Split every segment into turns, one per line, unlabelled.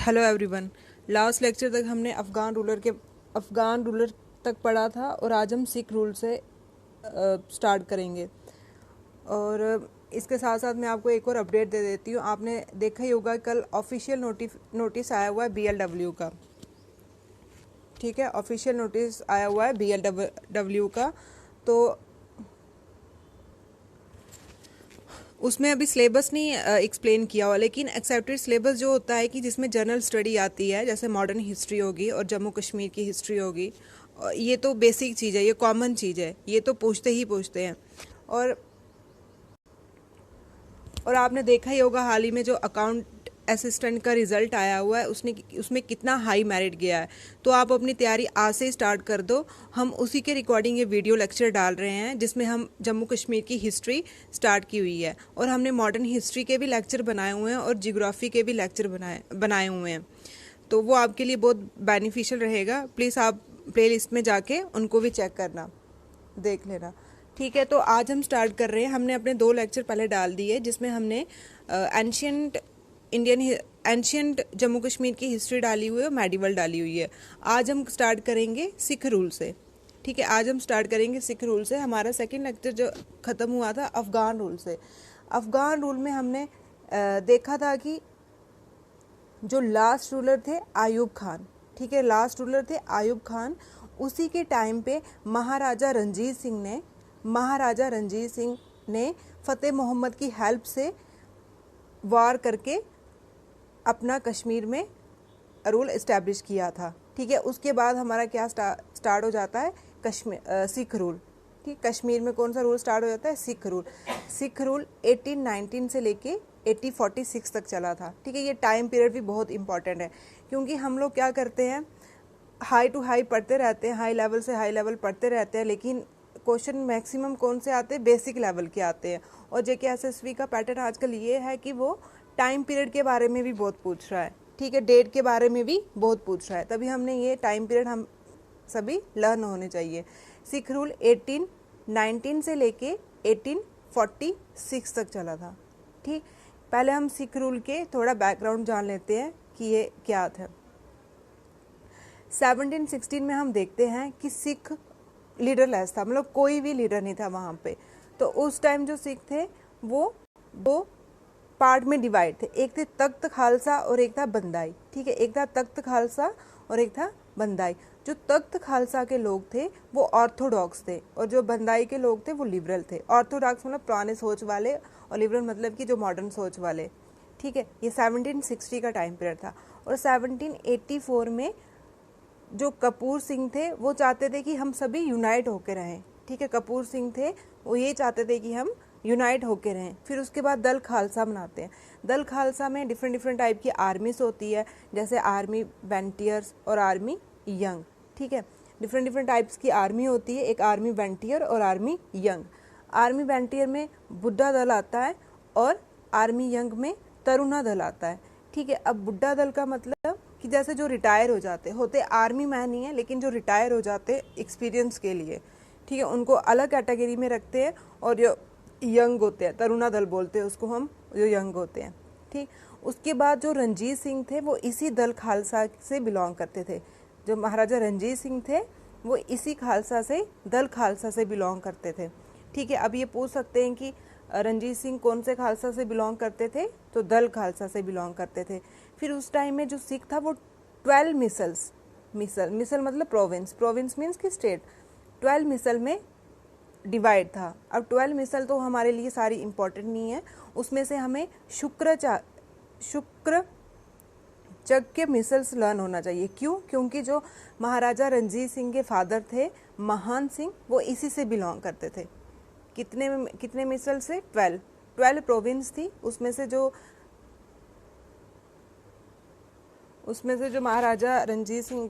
Hello everyone. Last lecture तक हमने Afghan ruler तक पढ़ा था और आज हम सिख रूल से स्टार्ट करेंगे। और इसके साथ साथ मैं आपको एक और अपडेट दे देती हूँ। आपने देखा ही होगा कल ऑफिशियल नोटिस आया हुआ है BLW का। ठीक है, ऑफिशियल नोटिस आया हुआ है BLW का। तो उसमें अभी सिलेबस नहीं एक्सप्लेन किया हुआ, लेकिन एक्सेप्टेड सिलेबस जो होता है कि जिसमें जनरल स्टडी आती है, जैसे मॉडर्न हिस्ट्री होगी और जम्मू कश्मीर की हिस्ट्री होगी। ये तो बेसिक चीज़ है, ये कॉमन चीज़ है, ये तो पूछते हैं। और और आपने देखा ही होगा हाल ही में जो अकाउंट असिस्टेंट का रिजल्ट आया हुआ है उसमें कितना हाई मेरिट गया है। तो आप अपनी तैयारी आज से स्टार्ट कर दो। हम उसी के रिकॉर्डिंग ये वीडियो लेक्चर डाल रहे हैं जिसमें हम जम्मू कश्मीर की हिस्ट्री स्टार्ट की हुई है, और हमने मॉडर्न हिस्ट्री के भी लेक्चर बनाए हुए हैं और जियोग्राफी के भी लेक्चर बनाए हुए हैं। तो वो आपके लिए बहुत बेनिफिशियल रहेगा। प्लीज़ आप प्ले लिस्ट में जाके उनको भी चेक करना, देख लेना। ठीक है, तो आज हम स्टार्ट कर रहे हैं। हमने अपने 2 लेक्चर पहले डाल दिए जिसमें हमने एंशियंट जम्मू कश्मीर की हिस्ट्री डाली हुई है और मेडिवल डाली हुई है। आज हम स्टार्ट करेंगे सिख रूल से। ठीक है, आज हम स्टार्ट करेंगे सिख रूल से। हमारा सेकंड लेक्चर जो ख़त्म हुआ था अफ़गान रूल से। अफ़गान रूल में हमने देखा था कि जो लास्ट रूलर थे आयूब खान, ठीक है, लास्ट रूलर थे आयूब खान। उसी के टाइम पे महाराजा रणजीत सिंह ने फ़तेह मोहम्मद की हेल्प से वार करके अपना कश्मीर में रूल इस्टेब्लिश किया था। ठीक है, उसके बाद हमारा क्या स्टार्ट हो जाता है, सिख रूल। ठीक, कश्मीर में कौन सा रूल स्टार्ट हो जाता है, सिख रूल। सिख रूल 1819 से लेके 1846 तक चला था। ठीक है, ये टाइम पीरियड भी बहुत इंपॉर्टेंट है, क्योंकि हम लोग क्या करते हैं, हाई टू हाई पढ़ते रहते हैं, हाई लेवल से हाई लेवल पढ़ते रहते हैं, लेकिन क्वेश्चन मैक्सिमम कौन से आते हैं, बेसिक लेवल के आते हैं। और JK SSB का पैटर्न आजकल ये है कि वो टाइम पीरियड के बारे में भी बहुत पूछ रहा है। ठीक है, डेट के बारे में भी बहुत पूछ रहा है, तभी हमने ये टाइम पीरियड हम सभी लर्न होने चाहिए। सिख रूल 1819 से लेके 1846 तक चला था। ठीक, पहले हम सिख रूल के थोड़ा बैकग्राउंड जान लेते हैं कि ये क्या था। 1716 में हम देखते हैं कि सिख लीडरलेस था, मतलब कोई भी लीडर नहीं था वहाँ पे। तो उस टाइम जो सिख थे वो दो पार्ट में डिवाइड थे, एक थे तख्त खालसा और एक था बंदाई। ठीक है, एक था तख्त खालसा और एक था बंदाई। जो तख्त खालसा के लोग थे वो ऑर्थोडॉक्स थे, और जो बंदाई के लोग थे वो लिबरल थे। ऑर्थोडॉक्स मतलब पुराने सोच वाले, और लिबरल मतलब कि जो मॉडर्न सोच वाले। ठीक है, ये 1760 का टाइम पीरियड था। और 1784 में जो कपूर सिंह थे वो चाहते थे कि हम सभी यूनाइट होकर रहें। ठीक है, कपूर सिंह थे, वो ये चाहते थे कि हम यूनाइट होकर रहें। फिर उसके बाद दल खालसा बनाते हैं। दल खालसा में डिफरेंट टाइप की आर्मीज होती है, जैसे आर्मी वेंटियर्स और आर्मी यंग। ठीक है, डिफरेंट टाइप्स की आर्मी होती है, एक आर्मी वेंटियर और आर्मी यंग। आर्मी वेंटियर में बुड्ढा दल आता है और आर्मी यंग में तरुणा दल आता है। ठीक है, अब बुड्ढा दल का मतलब कि जैसे जो रिटायर हो जाते होते, आर्मी मैन नहीं है, लेकिन जो रिटायर हो जाते एक्सपीरियंस के लिए, ठीक है, उनको अलग कैटेगरी में रखते हैं। और जो यंग होते हैं, तरुणा दल बोलते हैं उसको हम, जो यंग होते हैं। ठीक, उसके बाद जो रणजीत सिंह थे वो इसी दल खालसा से बिलोंग करते थे। जो महाराजा रणजीत सिंह थे वो इसी खालसा से, दल खालसा से बिलोंग करते थे। ठीक है, अब ये पूछ सकते हैं कि रणजीत सिंह कौन से खालसा से बिलोंग करते थे, तो दल खालसा से बिलोंग करते थे। फिर उस टाइम में जो सिख था वो 12 मिसल मतलब प्रोविंस मीन्स की स्टेट, 12 मिसल में डिवाइड था। अब 12 मिसल तो हमारे लिए सारी इंपॉर्टेंट नहीं है, उसमें से हमें शुक्र चक के मिसल्स लर्न होना चाहिए। क्यों? क्योंकि जो महाराजा रणजीत सिंह के फादर थे महान सिंह, वो इसी से बिलोंग करते थे। कितने मिसल से? 12 प्रोविंस थी, उसमें से जो महाराजा रणजीत सिंह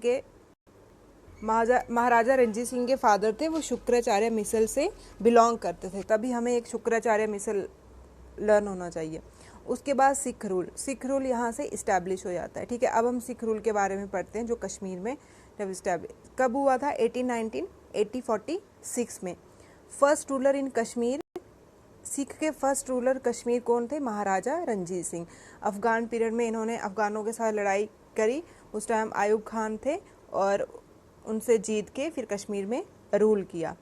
के फादर थे वो शुक्राचार्य मिसल से बिलोंग करते थे, तभी हमें एक शुक्राचार्य मिसल लर्न होना चाहिए। उसके बाद सिख रूल यहाँ से इस्टेब्लिश हो जाता है। ठीक है, अब हम सिख रूल के बारे में पढ़ते हैं, जो कश्मीर में जब इस्टेब्लिश कब हुआ था, 1846 में। First ruler in Kashmir, Sikh के फर्स्ट रूलर कश्मीर कौन थे? महाराजा रणजीत सिंह। अफगान पीरियड में इन्होंने अफगानों के साथ लड़ाई करी। उस टाइम आयूब खान थे और उनसे जीत के फिर कश्मीर में रूल किया।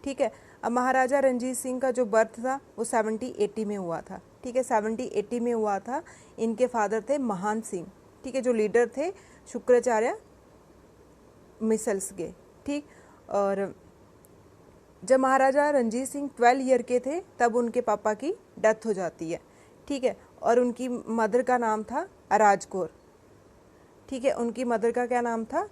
ठीक है, अब महाराजा रंजीत सिंह का जो बर्थ था वो 70-80 में हुआ था। ठीक है, 70-80 में हुआ था। इनके फादर थे महान सिंह, ठीक है, जो लीडर थे शुक्राचार्य मिसल्स के। ठीक, और जब महाराजा रंजीत सिंह 12 ईयर के थे तब उनके पापा की डेथ हो जाती है। ठीक है, और उनकी मदर का नाम था राज कौर। ठीक है, उनकी मदर का क्या नाम था?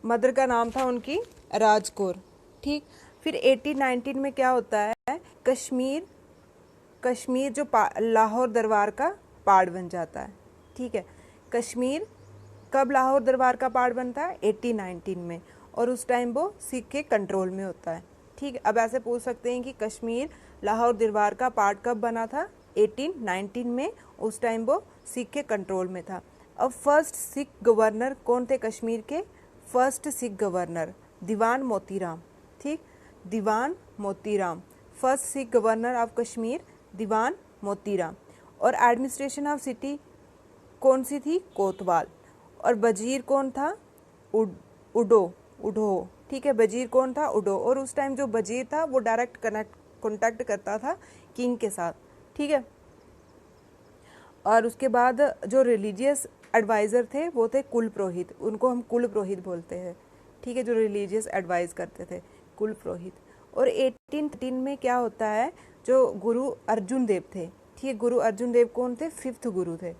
मदर का नाम था उनकी राज कौर। ठीक, फिर 1819 में क्या होता है, कश्मीर जो लाहौर दरबार का पार्ट बन जाता है। ठीक है, कश्मीर कब लाहौर दरबार का पार्ट बनता है? 1819 में, और उस टाइम वो सिख के कंट्रोल में होता है। ठीक है, अब ऐसे पूछ सकते हैं कि कश्मीर लाहौर दरबार का पार्ट कब बना था? 1819 में, उस टाइम वो सिख के कंट्रोल में था। अब फर्स्ट सिख गवर्नर कौन थे कश्मीर के? First Sikh governor Diwan Motiram. ठीक, Diwan Motiram, first Sikh governor of Kashmir Diwan Motiram. और एडमिनिस्ट्रेशन ऑफ सिटी कौन सी थी? कोतवाल। और वजीर कौन था? उडो। ठीक है, वजीर कौन था? उडो। और उस टाइम जो वजीर था वो डायरेक्ट कॉन्टैक्ट करता था किंग के साथ। ठीक है, और उसके बाद जो रिलीजियस एडवाइज़र थे वो थे कुल पुरोहित, उनको हम कुल पुरोहित बोलते हैं। ठीक है, जो रिलीजियस एडवाइस करते थे, कुल पुरोहित। और 1813 में क्या होता है, जो गुरु अर्जुन देव थे, ठीक है, गुरु अर्जुन देव कौन थे? 5th गुरु थे।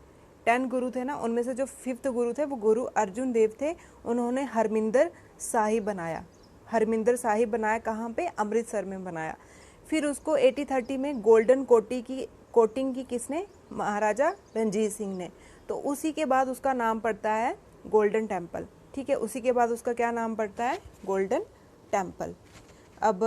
10 गुरु थे ना, उनमें से जो 5th गुरु थे वो गुरु अर्जुन देव थे। उन्होंने हरमिंदर साहिब बनाया। हरमिंदर साहिब बनाया कहाँ पे? अमृतसर में बनाया। फिर उसको 1830 में गोल्डन कोटिंग की किसने? महाराजा रंजीत सिंह ने। तो उसी के बाद उसका नाम पड़ता है गोल्डन टेम्पल। ठीक है, उसी के बाद उसका क्या नाम पड़ता है? Golden temple. अब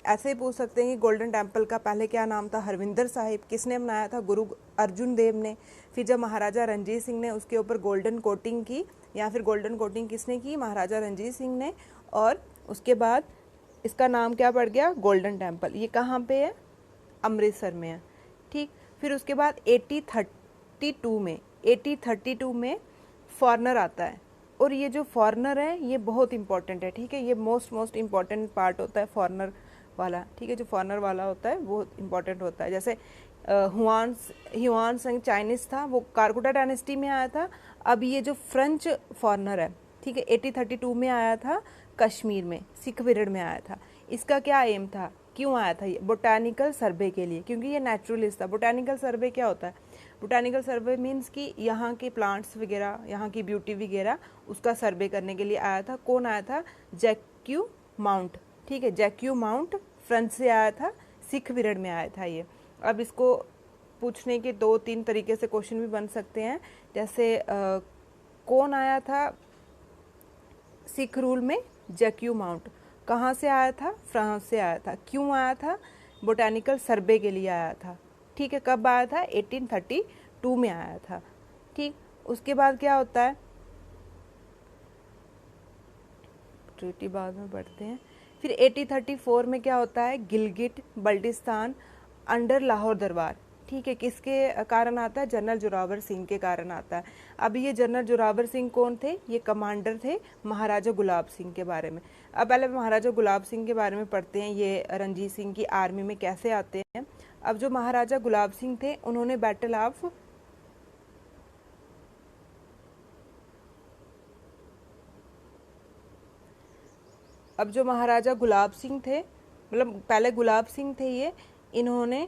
ऐसे ही पूछ सकते हैं कि गोल्डन टेम्पल का पहले क्या नाम था? हरविंदर साहिब। किसने बनाया था? गुरु अर्जुन देव ने। फिर जब महाराजा रंजीत सिंह ने उसके ऊपर गोल्डन कोटिंग की, या फिर गोल्डन कोटिंग किसने की? महाराजा रंजीत सिंह ने। और उसके बाद इसका नाम क्या पड़ गया? Golden temple. ये कहाँ पे है? अमृतसर में है। ठीक, फिर उसके बाद 1832 में फॉरनर आता है। और ये जो फॉरनर है ये बहुत इंपॉर्टेंट है। ठीक है, ये मोस्ट इंपॉर्टेंट पार्ट होता है फॉरनर वाला। ठीक है, जो फॉरनर वाला होता है वो इंपॉर्टेंट होता है। जैसे ह्यूआन संग चाइनीज था, वो कारकुटा डायनेस्टी में आया था। अब ये जो फ्रेंच फॉरनर है, ठीक है, 1832 में आया था, कश्मीर में, सिख पीरियड में आया था। इसका क्या एम था? क्यों आया था ये? बोटानिकल सर्वे के लिए, क्योंकि ये नेचुरलिस्ट था। बोटानिकल सर्वे क्या होता है? बोटानिकल सर्वे मीन्स कि यहाँ के प्लांट्स वगैरह, यहाँ की ब्यूटी वगैरह, उसका सर्वे करने के लिए आया था। कौन आया था? जैक्यू माउंट। ठीक है, जैक्यू माउंट फ्रेंच से आया था, सिख पीरियड में आया था ये। अब इसको पूछने के 2-3 तरीके से क्वेश्चन भी बन सकते हैं। जैसे कौन आया था सिख रूल में? जैक्यू माउंट। कहाँ से आया था? फ्रांस से आया था। क्यों आया था? बोटानिकल सर्वे के लिए आया था। ठीक है, कब आया था? 1832 में आया था। ठीक, उसके बाद क्या होता है? ट्रीटी बाद में पढ़ते हैं। फिर 1834 में क्या होता है? गिलगिट बल्टिस्तान अंडर लाहौर दरबार। ठीक है, किसके कारण आता है? जनरल जोरावर सिंह के कारण आता है। अब ये जनरल जोरावर सिंह कौन थे? ये कमांडर थे महाराजा गुलाब सिंह के बारे में। अब पहले महाराजा गुलाब सिंह के बारे में पढ़ते हैं, ये रंजीत सिंह की आर्मी में कैसे आते हैं। अब जो महाराजा गुलाब सिंह थे उन्होंने बैटल ऑफ अब जो महाराजा गुलाब सिंह थे, मतलब पहले गुलाब सिंह थे ये, इन्होंने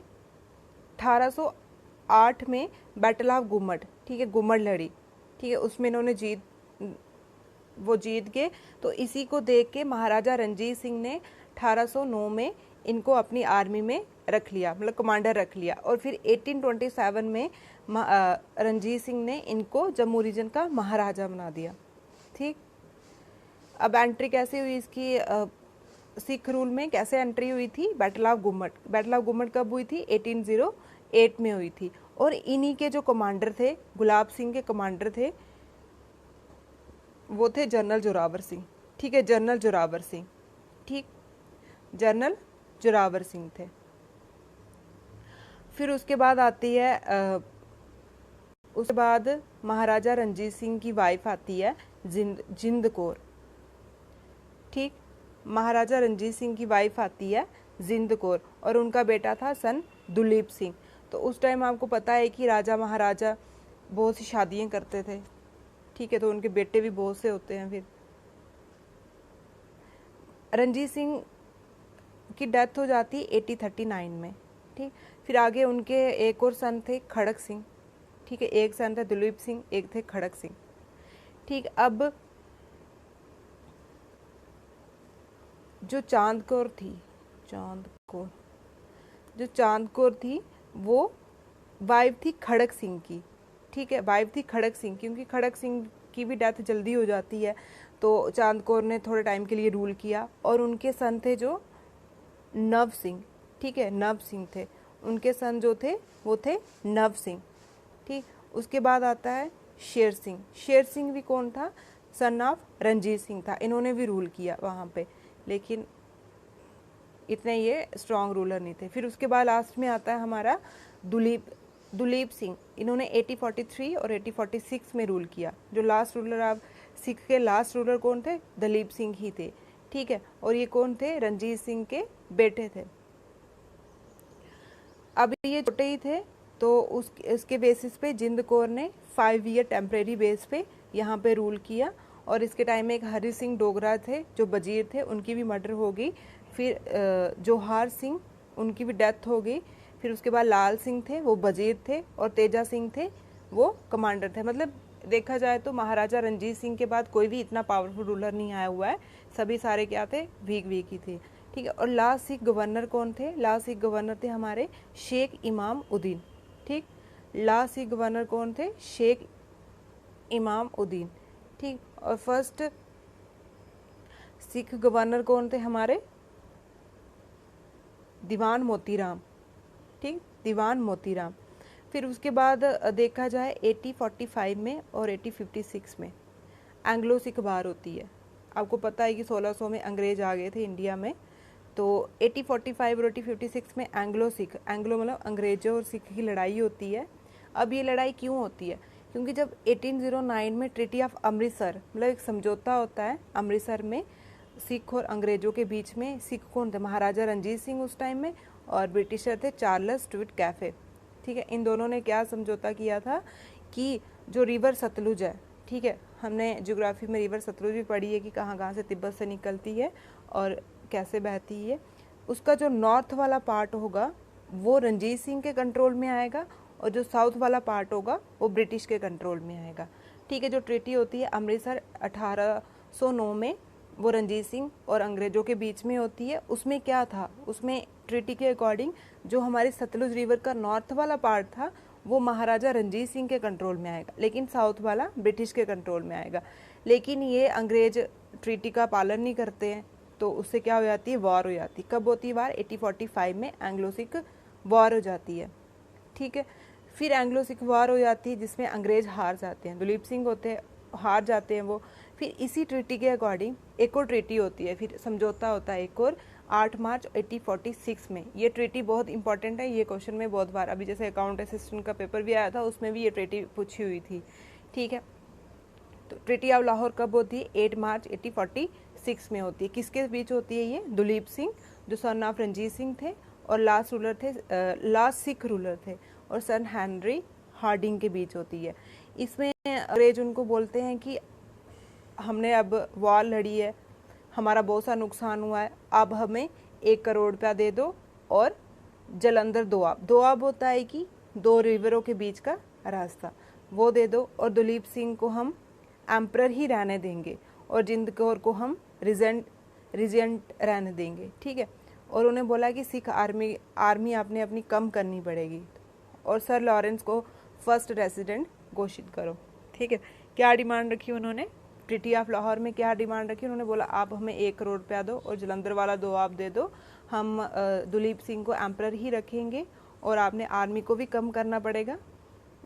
1808 में बैटल ऑफ गुम्मट, ठीक है, गुम्मट लड़ी। ठीक है, उसमें इन्होंने जीत गए। तो इसी को देख के महाराजा रंजीत सिंह ने 1809 में इनको अपनी आर्मी में रख लिया, मतलब कमांडर रख लिया। और फिर 1827 में रंजीत सिंह ने इनको जम्मू रीजन का महाराजा बना दिया। ठीक, अब एंट्री कैसे हुई इसकी सिख रूल में? कैसे एंट्री हुई थी? बैटल ऑफ गुम्मट। बैटल ऑफ गुम्मट कब हुई थी? 1808 में हुई थी। और इन्हीं के जो कमांडर थे, गुलाब सिंह के कमांडर थे, वो थे जनरल जोरावर सिंह। ठीक है, जनरल जोरावर सिंह। ठीक, जनरल जोरावर सिंह थे। फिर उसके बाद आती है उसके बाद महाराजा रणजीत सिंह की वाइफ आती है जिंद कौर। ठीक, महाराजा रणजीत सिंह की वाइफ आती है जिंद कौर और उनका बेटा था सन दुलीप सिंह। तो उस टाइम आपको पता है कि राजा महाराजा बहुत सी शादियां करते थे। ठीक है, तो उनके बेटे भी बहुत से होते हैं। फिर रणजीत सिंह की डेथ हो जाती 1839 में। ठीक, फिर आगे उनके एक और सन थे खड़क सिंह। ठीक है, एक सन था दुलीप सिंह, एक थे खड़क सिंह। ठीक, अब जो चांद कौर थी वो वाइफ थी खड़क सिंह की। ठीक है, वाइफ थी खड़क सिंह, क्योंकि खड़क सिंह की भी डेथ जल्दी हो जाती है तो चांद कौर ने थोड़े टाइम के लिए रूल किया। और उनके सन थे जो नव सिंह। ठीक है, नव सिंह थे उनके सन, जो थे वो थे नव सिंह। ठीक, उसके बाद आता है शेर सिंह। शेर सिंह भी कौन था? सन ऑफ रणजीत सिंह था। इन्होंने भी रूल किया वहाँ पे, लेकिन इतने ये स्ट्रॉन्ग रूलर नहीं थे। फिर उसके बाद लास्ट में आता है हमारा दुलीप सिंह। इन्होंने 1843 और 1846 में रूल किया। जो लास्ट रूलर, आप सिख के लास्ट रूलर कौन थे? दलीप सिंह ही थे। ठीक है, और ये कौन थे? रणजीत सिंह के बेटे थे। अब ये छोटे ही थे तो उसके बेसिस पे जिंद कौर ने 5 ईयर टेम्परेरी बेस पे यहाँ पे रूल किया। और इसके टाइम में एक हरि सिंह डोगरा थे जो वजीर थे, उनकी भी मर्डर हो गई। फिर जोहार सिंह, उनकी भी डेथ हो गई। फिर उसके बाद लाल सिंह थे, वो वजीर थे, और तेजा सिंह थे, वो कमांडर थे। मतलब देखा जाए तो महाराजा रणजीत सिंह के बाद कोई भी इतना पावरफुल रूलर नहीं आया हुआ है। सभी सारे क्या थे? वीक ही थे। ठीक है, और लास्ट सिख गवर्नर कौन थे? लास्ट सिख गवर्नर थे हमारे शेख इमाम उद्दीन। ठीक, लास्ट सिख गवर्नर कौन थे? शेख इमाम उद्दीन। ठीक, और फर्स्ट सिख गवर्नर कौन थे हमारे? दीवान मोतीराम। ठीक, दीवान मोतीराम। फिर उसके बाद देखा जाए 1845 में और 1856 में एंग्लो सिख वार होती है। आपको पता है कि 1600 में अंग्रेज आ गए थे इंडिया में। तो 1845 और 1856 में एंग्लो मतलब अंग्रेजों और सिख की लड़ाई होती है। अब ये लड़ाई क्यों होती है? क्योंकि जब 1809 में ट्रीटी ऑफ अमृतसर, मतलब एक समझौता होता है अमृतसर में सिख और अंग्रेजों के बीच में। सिख कौन थे? महाराजा रणजीत सिंह उस टाइम में, और ब्रिटिशर थे चार्ल्स स्टुअर्ट कैफे। ठीक है, इन दोनों ने क्या समझौता किया था कि जो रिवर सतलुज है, ठीक है, हमने ज्योग्राफी में रिवर सतलुज भी पढ़ी है कि कहाँ कहाँ से तिब्बत से निकलती है और कैसे बहती है। उसका जो नॉर्थ वाला पार्ट होगा वो रणजीत सिंह के कंट्रोल में आएगा, और जो साउथ वाला पार्ट होगा वो ब्रिटिश के कंट्रोल में आएगा। ठीक है, जो ट्रीटी होती है अमृतसर 1809 में, वो रणजीत सिंह और अंग्रेजों के बीच में होती है। उसमें क्या था? उसमें ट्रीटी के अकॉर्डिंग जो हमारी सतलुज रिवर का नॉर्थ वाला पार्ट था वो महाराजा रणजीत सिंह के कंट्रोल में आएगा, लेकिन साउथ वाला ब्रिटिश के कंट्रोल में आएगा। लेकिन ये अंग्रेज ट्रीटी का पालन नहीं करते हैं, तो उससे क्या हो जाती है? वॉर हो जाती है। कब होती है वॉर? 1845 में एंग्लो सिख वॉर हो जाती है। ठीक है, फिर एंग्लो सिख वॉर हो जाती है जिसमें अंग्रेज हार जाते हैं, दुलीप सिंह होते हैं, हार जाते हैं वो। फिर इसी ट्रीटी के अकॉर्डिंग एक और ट्रीटी होती है, फिर समझौता होता है एक और 8 मार्च 1846 में। ये ट्रीटी बहुत इंपॉर्टेंट है, ये क्वेश्चन में बहुत बार, अभी जैसे अकाउंट असिस्टेंट का पेपर भी आया था उसमें भी ये ट्रीटी पूछी हुई थी। ठीक है, तो ट्रीटी ऑफ लाहौर कब होती है? 8 मार्च 1846 में होती है। किसके बीच होती है ये? दुलीप सिंह जो सन ऑफ रणजीत सिंह थे और लास्ट रूलर थे, लास्ट सिख रूलर थे, और सन हेनरी हार्डिंग के बीच होती है। इसमें अंग्रेज उनको बोलते हैं कि हमने अब वॉर लड़ी है, हमारा बहुत सा नुकसान हुआ है, अब हमें 1 करोड़ रुपया दे दो, और जलंधर दोआब, दोआब होता है कि 2 रिवरों के बीच का रास्ता, वो दे दो, और दुलीप सिंह को हम एम्परर ही रहने देंगे, और जिंद कौर को हम रिजेंट रहने देंगे। ठीक है, और उन्हें बोला कि सिख आर्मी आपने अपनी कम करनी पड़ेगी, और सर लॉरेंस को फर्स्ट रेसिडेंट घोषित करो। ठीक है, क्या डिमांड रखी उन्होंने? ट्रीटी ऑफ लाहौर में क्या डिमांड रखी उन्होंने? बोला आप हमें 1 करोड़ रुपया दो और जलंधर वाला दोआब दे दो, हम दुलीप सिंह को एम्परर ही रखेंगे, और आपने आर्मी को भी कम करना पड़ेगा।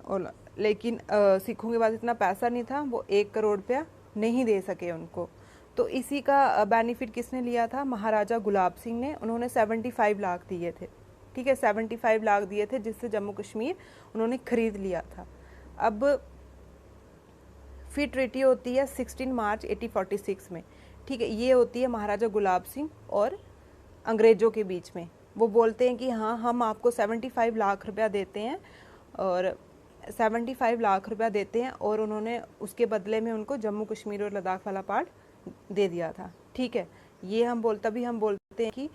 और लेकिन सिखों के पास इतना पैसा नहीं था, वो 1 करोड़ रुपया नहीं दे सके उनको। तो इसी का बेनिफिट किसने लिया था? महाराजा गुलाब सिंह ने। उन्होंने 75 लाख दिए थे। ठीक है, 75 लाख दिए थे, जिससे जम्मू कश्मीर उन्होंने खरीद लिया था। अब फिर ट्रीटी होती है 16 मार्च 1846 में, ठीक है। ये होती है महाराजा गुलाब सिंह और अंग्रेज़ों के बीच में। वो बोलते हैं कि हाँ, हम आपको 75 लाख रुपया देते हैं, और 75 लाख रुपया देते हैं, और उन्होंने उसके बदले में उनको जम्मू कश्मीर और लद्दाख वाला पार्ट दे दिया था, ठीक है। ये तभी हम बोलते हैं कि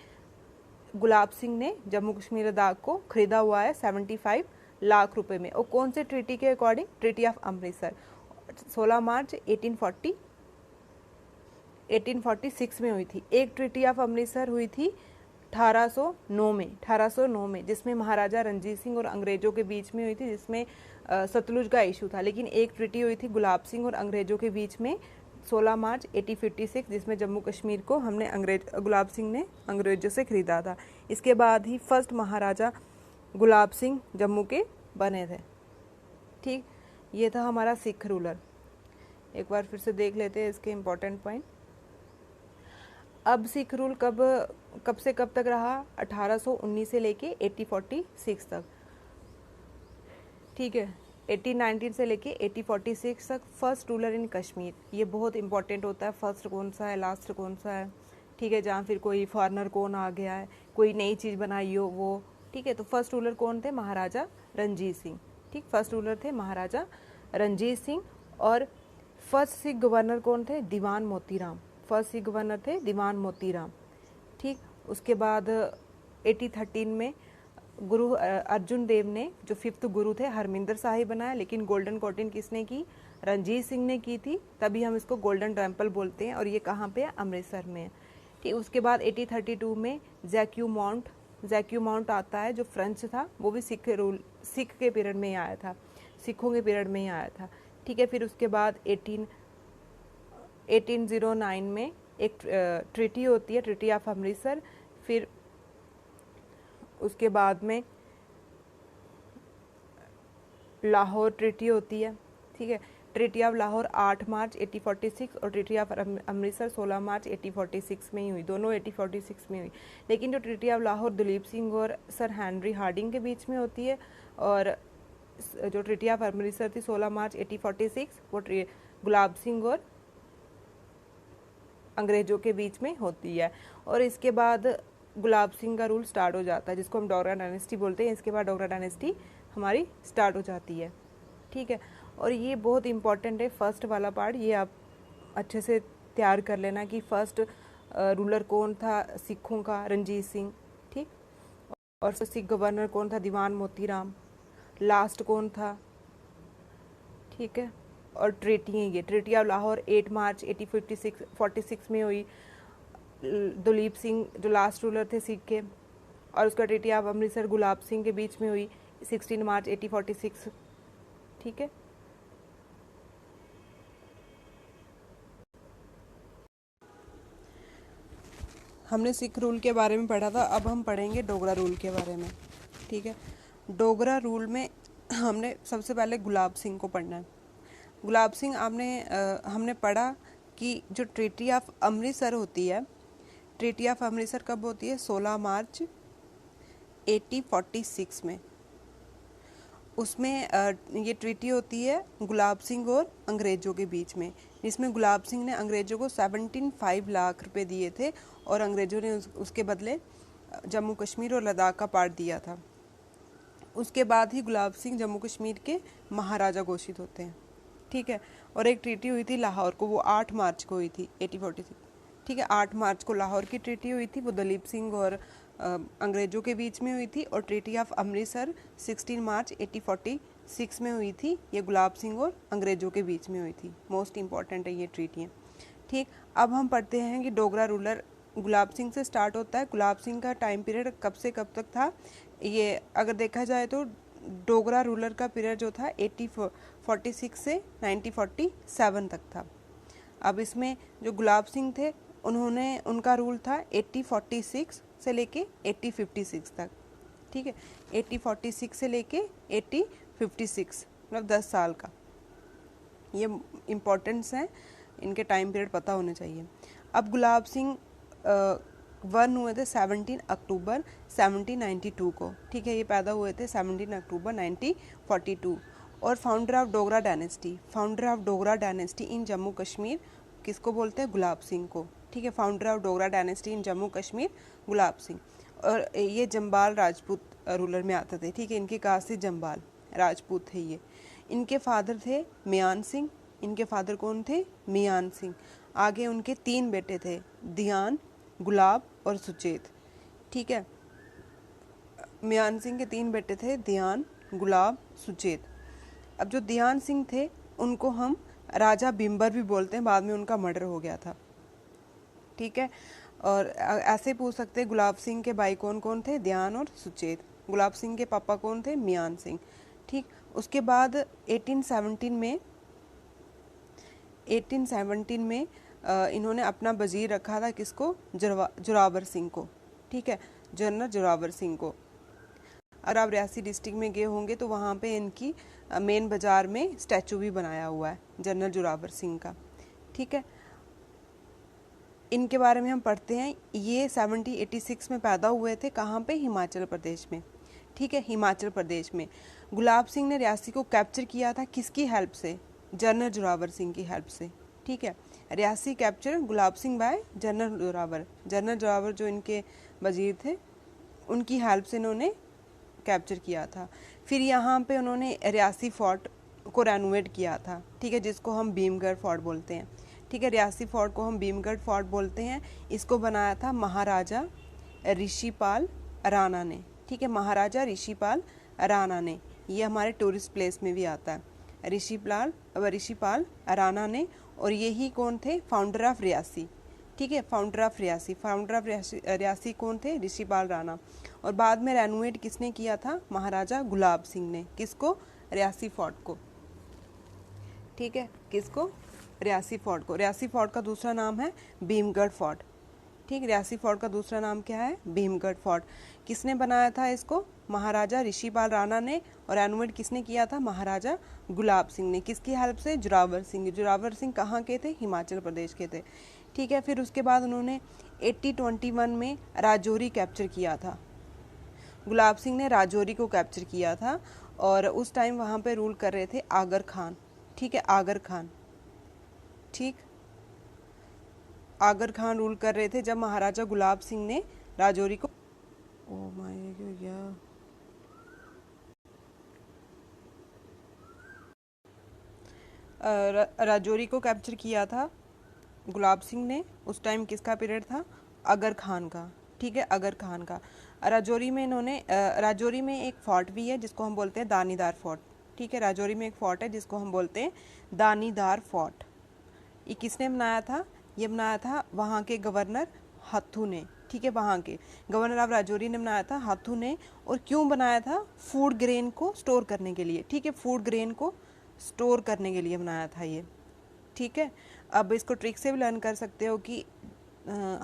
गुलाब सिंह ने जम्मू कश्मीर लद्दाख को खरीदा हुआ है 75 लाख रुपए में। और कौन से ट्रीटी के अकॉर्डिंग? ट्रीटी ऑफ अमृतसर 16 मार्च 1846 में हुई थी। एक ट्रीटी ऑफ अमृतसर हुई थी 1809 में, जिसमें महाराजा रणजीत सिंह और अंग्रेजों के बीच में हुई थी, जिसमें सतलुज का इशू था। लेकिन एक ट्रीटी हुई थी गुलाब सिंह और अंग्रेजों के बीच में 16 मार्च 1856, जिसमें जम्मू कश्मीर को गुलाब सिंह ने अंग्रेजों से खरीदा था। इसके बाद ही फर्स्ट महाराजा गुलाब सिंह जम्मू के बने थे, ठीक। ये था हमारा सिख रूलर। एक बार फिर से देख लेते हैं इसके इम्पोर्टेंट पॉइंट। अब सिख रूल कब से कब तक रहा? 1819 से लेके 1846 तक, ठीक है। 1819 से लेके 1846 तक फर्स्ट रूलर इन कश्मीर। ये बहुत इंपॉर्टेंट होता है, फर्स्ट कौन सा है, लास्ट कौन सा है, ठीक है। जहाँ फिर कोई फॉरनर कौन आ गया है, कोई नई चीज़ बनाई हो वो, ठीक है। तो फर्स्ट रूलर कौन थे? महाराजा रणजीत सिंह, ठीक। फर्स्ट रूलर थे महाराजा रणजीत सिंह। और फर्स्ट सिख गवर्नर कौन थे? दीवान मोतीराम। फर्स्ट सिख गवर्नर थे दीवान मोतीराम, ठीक। उसके बाद 1813 में गुरु अर्जुन देव ने, जो 5th गुरु थे, हरमिंदर साहिब बनाया। लेकिन गोल्डन कॉटिन किसने की? रणजीत सिंह ने की थी, तभी हम इसको गोल्डन टेम्पल बोलते हैं। और ये कहाँ पे है? अमृतसर में है, ठीक। उसके बाद 1832 में जैक्यू माउंट आता है, जो फ्रेंच था, वो भी सिख के पीरियड में ही आया था, सिखों के पीरियड में ही आया था, ठीक है। फिर उसके बाद 1809 में एक ट्रीटी होती है, ट्रीटी ऑफ अमृतसर। फिर उसके बाद में लाहौर ट्रीटी होती है, ठीक है। ट्रीटी ऑफ लाहौर 8 मार्च 1846 और ट्रीटी ऑफ अमृतसर 16 मार्च 1846 में ही हुई, दोनों 1846 में हुई। लेकिन जो ट्रीटी ऑफ लाहौर दलीप सिंह और सर हेनरी हार्डिंग के बीच में होती है, और जो ट्रीटी ऑफ अमृतसर थी 16 मार्च 1846, वो गुलाब सिंह और अंग्रेजों के बीच में होती है। और इसके बाद गुलाब सिंह का रूल स्टार्ट हो जाता है, जिसको हम डोगरा डायनेस्टी बोलते हैं। इसके बाद डोगरा डायनेस्टी हमारी स्टार्ट हो जाती है, ठीक है। और ये बहुत इंपॉर्टेंट है, फर्स्ट वाला पार्ट, ये आप अच्छे से तैयार कर लेना कि फर्स्ट रूलर कौन था सिखों का? रणजीत सिंह, ठीक। और सिख गवर्नर कौन था? दीवान मोतीराम। लास्ट कौन था? ठीक है। और ट्रीटी है ये, ट्रीटी ऑफ लाहौर 8 मार्च 1846 में हुई। दलीप सिंह जो लास्ट रूलर थे सिख के, और उसका ट्रीटी ऑफ अमृतसर गुलाब सिंह के बीच में हुई 16 मार्च 1846, ठीक है। हमने सिख रूल के बारे में पढ़ा था, अब हम पढ़ेंगे डोगरा रूल के बारे में, ठीक है। डोगरा रूल में हमने सबसे पहले गुलाब सिंह को पढ़ना है। गुलाब सिंह हमने पढ़ा कि जो ट्रीटी ऑफ अमृतसर होती है, ट्रीटी ऑफ अमृतसर कब होती है? 16 मार्च 1846 में। उसमें ये ट्रीटी होती है गुलाब सिंह और अंग्रेज़ों के बीच में, जिसमें गुलाब सिंह ने अंग्रेज़ों को 75 लाख रुपए दिए थे, और अंग्रेज़ों ने उसके बदले जम्मू कश्मीर और लद्दाख का पार्ट दिया था। उसके बाद ही गुलाब सिंह जम्मू कश्मीर के महाराजा घोषित होते हैं, ठीक है। और एक ट्रीटी हुई थी लाहौर को, वो 8 मार्च को हुई थी 1846, ठीक है। 8 मार्च को लाहौर की ट्रीटी हुई थी, वो दलीप सिंह और अंग्रेज़ों के बीच में हुई थी। और ट्रीटी ऑफ अमृतसर 16 मार्च 1846 में हुई थी, ये गुलाब सिंह और अंग्रेज़ों के बीच में हुई थी। मोस्ट इंपॉर्टेंट है ये ट्रीटियाँ, ठीक। अब हम पढ़ते हैं कि डोगरा रूलर गुलाब सिंह से स्टार्ट होता है। गुलाब सिंह का टाइम पीरियड कब से कब तक था? ये अगर देखा जाए तो डोगरा रूलर का पीरियड जो था 1846 से 1947 तक था। अब इसमें जो गुलाब सिंह थे, उनका रूल था 1846 से लेके 1856 तक, ठीक है। 1846 से लेके 1856, मतलब 10 साल का। ये इम्पोर्टेंस है, इनके टाइम पीरियड पता होने चाहिए। अब गुलाब सिंह 1 हुए थे 17 अक्टूबर 1792 को, ठीक है। ये पैदा हुए थे 17 अक्टूबर 1942, और founder of Dogra dynasty in Jammu Kashmir किसको बोलते हैं? गुलाब सिंह को। ठीक है, founder of Dogra dynasty in Jammu Kashmir Gulab Singh. और ये जम्बाल राजपूत रूलर में आते थे। ठीक है, इनकी कास्ट थी जम्बाल, राजपूत थे ये। इनके फादर थे मियान सिंह। इनके फादर कौन थे? मियान सिंह। आगे उनके 3 बेटे थे, दियान, गुलाब और सुचेत। ठीक है, मियान सिंह के 3 बेटे थे, दियान, गुलाब, सुचेत। अब जो दियान सिंह थे उनको हम राजा बिम्बर भी बोलते हैं, बाद में उनका मर्डर हो गया था। ठीक है, और ऐसे पूछ सकते हैं गुलाब सिंह के भाई कौन कौन थे? दियान और सुचेत। गुलाब सिंह के पापा कौन थे? मियान सिंह। ठीक, उसके बाद 1817 में इन्होंने अपना वजीर रखा था, किसको? जोरावर सिंह को। ठीक है, जनरल जोरावर सिंह को। अगर आप रियासी डिस्ट्रिक्ट में गए होंगे तो वहाँ पे इनकी मेन बाजार में स्टैचू भी बनाया हुआ है जनरल जोरावर सिंह का। ठीक है, इनके बारे में हम पढ़ते हैं। ये 1786 में पैदा हुए थे। कहाँ पे? हिमाचल प्रदेश में। ठीक है, हिमाचल प्रदेश में। गुलाब सिंह ने रियासी को कैप्चर किया था, किसकी हेल्प से? जनरल जोरावर सिंह की हेल्प से। ठीक है, Reasi capture Gulab Singh bye general Zorawar. General Zorawar जो इनके वजीर थे, उनकी हेल्प से इन्होंने कैप्चर किया था। फिर यहाँ पे उन्होंने रियासी फोर्ट को रेनोवेट किया था। ठीक है, जिसको हम भीमगढ़ फोर्ट बोलते हैं। ठीक है, रियासी फोर्ट को हम भीमगढ़ फोर्ट बोलते हैं। इसको बनाया था महाराजा ऋषिपाल राणा ने। ठीक है, महाराजा ऋषिपाल राणा ने। ये हमारे टूरिस्ट प्लेस में भी आता है, ऋषिपाल राणा ने। और यही कौन थे? Founder of Reasi. ठीक है, फाउंडर ऑफ रियासी कौन थे? ऋषिपाल राणा। और बाद में रेनोवेट किसने किया था? महाराजा गुलाब सिंह ने। किसको? रियासी फोर्ट को। ठीक है, किसको? रियासी फोर्ट को। रियासी फोर्ट का दूसरा नाम है भीमगढ़ फोर्ट। ठीक, रियासी फोर्ट का दूसरा नाम क्या है? भीमगढ़ फोर्ट। किसने बनाया था इसको? महाराजा ऋषिपाल राणा ने। और रेनोवेट किसने किया था? महाराजा गुलाब सिंह ने। किसकी हेल्प से? जोरावर सिंह। जोरावर सिंह कहाँ के थे? हिमाचल प्रदेश के थे। ठीक है, फिर उसके बाद उन्होंने 1821 में राजौरी कैप्चर किया था। गुलाब सिंह ने राजौरी को कैप्चर किया था और उस टाइम वहाँ पे रूल कर रहे थे आगर खान। ठीक है, आगर खान। ठीक, आगर खान रूल कर रहे थे जब महाराजा गुलाब सिंह ने राजौरी को राजौरी को कैप्चर किया था गुलाब सिंह ने। उस टाइम किसका पीरियड था? अगर खान का। ठीक है, अगर खान का। राजौरी में एक फोर्ट भी है जिसको हम बोलते हैं दानीदार फोर्ट। ठीक है, राजौरी में एक फोर्ट है जिसको हम बोलते हैं दानीदार फोर्ट। ये किसने बनाया था? ये बनाया था वहाँ के गवर्नर हथू ने। ठीक है, वहाँ के गवर्नर ऑफ राजौरी ने बनाया था, हथू ने। और क्यों बनाया था? फूड ग्रेन को स्टोर करने के लिए। ठीक है, फूड ग्रेन को स्टोर करने के लिए बनाया था ये। ठीक है, अब इसको ट्रिक से भी लर्न कर सकते हो कि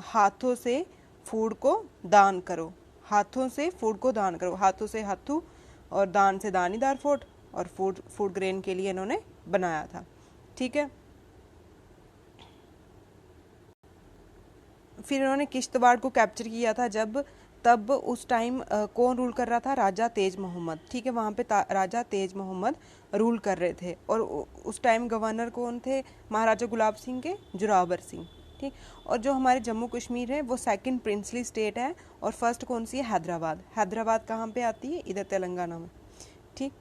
हाथों से फूड को दान करो। हाथों से फूड को दान करो। हाथों से हथू और दान से दानीदार फोर्ट। और फूड ग्रेन के लिए इन्होंने बनाया था। ठीक है, फिर इन्होंने किश्तवाड़ को कैप्चर किया था तब उस टाइम कौन रूल कर रहा था? राजा तेज मोहम्मद। ठीक है, वहाँ पे राजा तेज मोहम्मद रूल कर रहे थे। और उस टाइम गवर्नर कौन थे महाराजा गुलाब सिंह के? जोरावर सिंह। ठीक, और जो हमारे जम्मू कश्मीर है वो सेकंड प्रिंसली स्टेट है। और फर्स्ट कौन सी है? हैदराबाद। हैदराबाद कहाँ पे आती है? इधर तेलंगाना में। ठीक,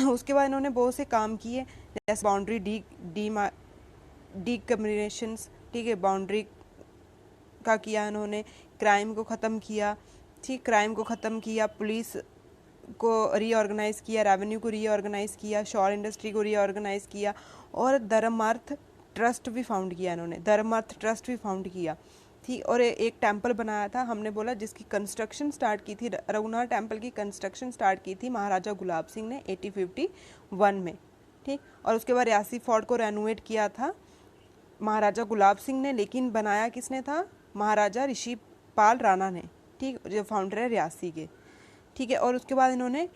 उसके बाद इन्होंने बहुत से काम किए, जैसे बाउंड्री डीकम्युनिकेशंस। ठीक है, बाउंड्री का किया इन्होंने। क्राइम को ख़त्म किया। ठीक, क्राइम को ख़त्म किया। पुलिस को रीऑर्गेनाइज़ किया। रेवेन्यू को रीऑर्गेनाइज़ किया। शॉल इंडस्ट्री को रीऑर्गेनाइज़ किया। और धर्मार्थ ट्रस्ट भी फाउंड किया इन्होंने। धर्मार्थ ट्रस्ट भी फाउंड किया। ठीक, और एक टेम्पल बनाया था, हमने बोला, जिसकी कंस्ट्रक्शन स्टार्ट की थी, रघुनाथ टेम्पल की कंस्ट्रक्शन स्टार्ट की थी महाराजा गुलाब सिंह ने 1851 में। ठीक, और उसके बाद रियासी फोर्ट को रेनोवेट किया था महाराजा गुलाब सिंह ने, लेकिन बनाया किसने था? महाराजा ऋषिपाल राणा ने। ठीक, जो फाउंडर है रियासी के। ठीक है, और उसके बाद इन्होंने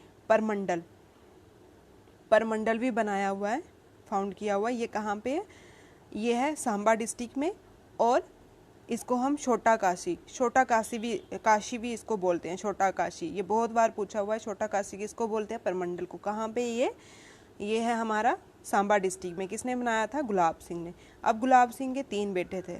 परमंडल भी बनाया हुआ है, फाउंड किया हुआ है। ये कहाँ पे है? ये है सांबा डिस्ट्रिक्ट में। और इसको हम छोटा काशी भी इसको बोलते हैं, छोटा काशी। ये बहुत बार पूछा हुआ है, छोटा काशी किसको बोलते हैं? परमंडल को। कहाँ पे ये है हमारा सांबा डिस्ट्रिक्ट में। किसने बनाया था? गुलाब सिंह ने। अब गुलाब सिंह के 3 बेटे थे,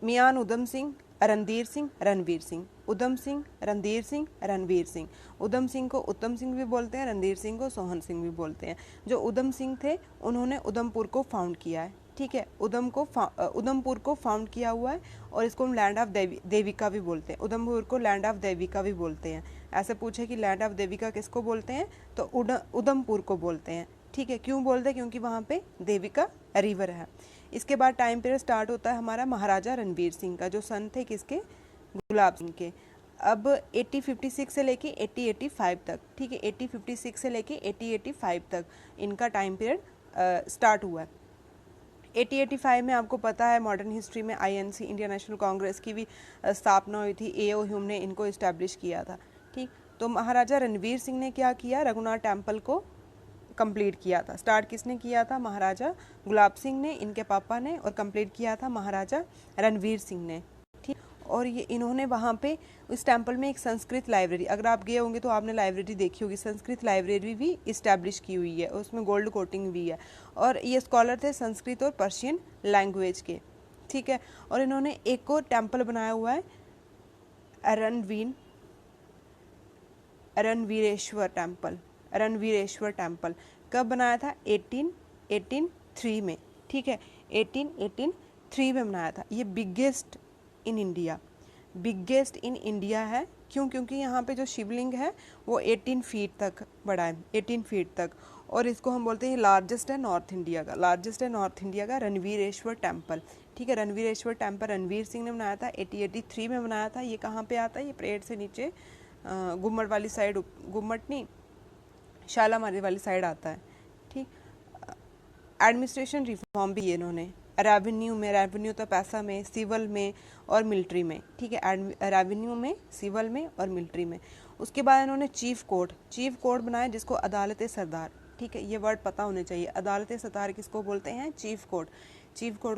मियान उधम सिंह, रणधीर सिंह, रणवीर सिंह। उधम सिंह, रणधीर सिंह, रणवीर सिंह। उधम सिंह को उत्तम सिंह भी बोलते हैं, रणधीर सिंह को सोहन सिंह भी बोलते हैं। जो उधम सिंह थे उन्होंने उधमपुर को फाउंड किया है, ठीक है। उधमपुर को फाउंड किया हुआ है और इसको हम लैंड ऑफ देविका भी बोलते हैं। उधमपुर को लैंड ऑफ देविका भी बोलते हैं। ऐसे पूछे कि लैंड ऑफ देविका किसको बोलते हैं, तो उधमपुर को बोलते हैं, ठीक है। क्यों बोलते हैं? क्योंकि वहाँ पे देविका रिवर है। इसके बाद टाइम पीरियड स्टार्ट होता है हमारा महाराजा रणवीर सिंह का, जो सन थे किसके? गुलाब सिंह के। अब 8056 से लेके 8085 तक, ठीक है, 8056 से लेके 8085 तक इनका टाइम पीरियड स्टार्ट हुआ है। 8085 में आपको पता है मॉडर्न हिस्ट्री में INC, इंडियन नेशनल कांग्रेस की भी स्थापना हुई थी। AO ह्यूम ने इनको इस्टेब्लिश किया था, ठीक। तो महाराजा रणवीर सिंह ने क्या किया? रघुनाथ टेम्पल को कंप्लीट किया था। स्टार्ट किसने किया था? महाराजा गुलाब सिंह ने, इनके पापा ने, और कंप्लीट किया था महाराजा रणवीर सिंह ने, ठीक। और ये इन्होंने वहाँ पे इस टेम्पल में एक संस्कृत लाइब्रेरी, अगर आप गए होंगे तो आपने लाइब्रेरी देखी होगी, संस्कृत लाइब्रेरी भी इस्टेब्लिश की हुई है, उसमें गोल्ड कोटिंग भी है। और ये स्कॉलर थे संस्कृत और पर्शियन लैंग्वेज के, ठीक है। और इन्होंने एक और टेम्पल बनाया हुआ है, रणवीरेश्वर टेम्पल। कब बनाया था? 1883 में, ठीक है, 1883 में बनाया था। ये बिगेस्ट इन इंडिया है। क्यों? क्योंकि यहाँ पे जो शिवलिंग है वो 18 फीट तक बड़ा है, 18 फीट तक। और इसको हम बोलते हैं लार्जेस्ट है नॉर्थ इंडिया का रणवीरेश्वर टेम्पल, ठीक है। रणवीरेश्वर टेम्पल रणवीर सिंह ने बनाया था, 1883 में बनाया था। ये कहाँ पे आता है? ये परेड से नीचे गुम्मट वाली साइड, गुम्मट नहीं, शालामार वाली साइड आता है, ठीक। एडमिनिस्ट्रेशन रिफॉर्म भी इन्होंने रेवेन्यू तो पैसा में, सिविल में और मिलिट्री में, ठीक है। रेवेन्यू में, सिविल में और मिलिट्री में। उसके बाद इन्होंने चीफ कोर्ट बनाया, जिसको अदालत सरदार, ठीक है, ये वर्ड पता होने चाहिए। अदालत सरदार किसको बोलते हैं? चीफ कोर्ट